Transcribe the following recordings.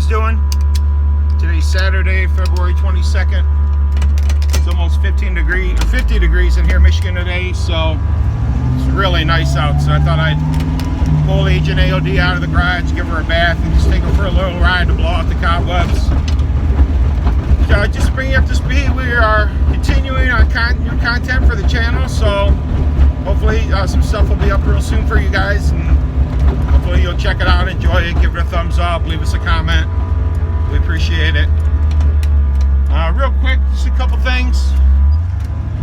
guys doing? Today's Saturday, February 22nd. It's almost 50 degrees in here, Michigan today, so it's really nice out. So I thought I'd pull Agent AOD out of the garage, give her a bath, and just take her for a little ride to blow out the cobwebs. Just to bring you up to speed, we are continuing on new content for the channel, so hopefully some stuff will be up real soon for you guys, and hopefully you'll check it out, enjoy it, give it a thumbs up, leave us a comment. We appreciate it. Real quick, just a couple things.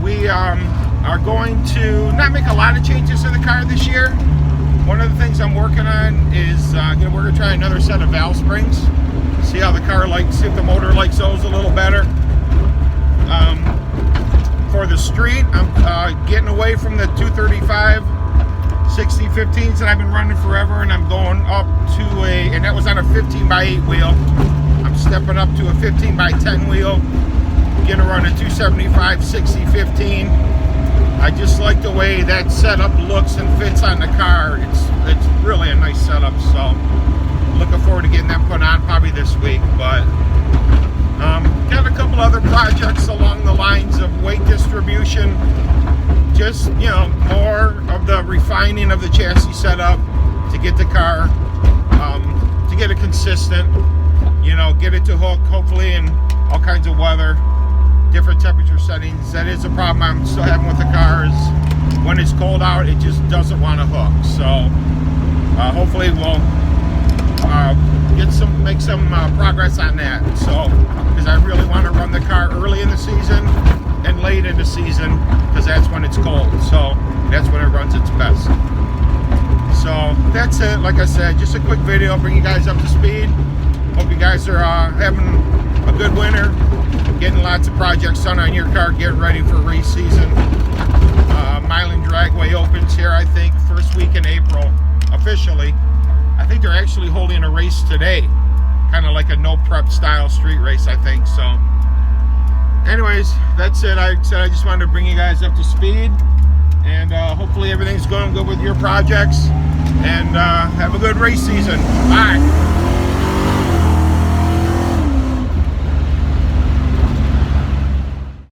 We are going to not make a lot of changes to the car this year. One of the things I'm working on is we're going to try another set of valve springs. See how the car likes, see if the motor likes those a little better. For the street, I'm getting away from the 235 60-15s that I've been running forever, and I'm going up to and that was on a 15x8 wheel. I'm stepping up to a 15x10 wheel, gonna run a 275 60-15. I just like the way that setup looks and fits on the car. It's really a nice setup, so looking forward to getting them put on probably this week. But got a couple other projects along the lines of weight distribution, just more of the refining of the chassis setup to get the car to get it consistent, get it to hook hopefully in all kinds of weather, different temperature settings. That is a problem I'm still having with the car, is when it's cold out it just doesn't want to hook. So hopefully we'll make some progress on that. So because I really want to run the car early in the season and late in the season, because that's when it's cold, so that's when it runs its best. So that's it. Like I said, just a quick video, bring you guys up to speed. Hope you guys are having a good winter, getting lots of projects done on your car, getting ready for race season. Milan Dragway opens here, I think, first week in April, officially. I think they're actually holding a race today, kind of like a no prep style street race, I think. So anyways, that's it. I just wanted to bring you guys up to speed, and hopefully everything's going good with your projects, and have a good race season. Bye.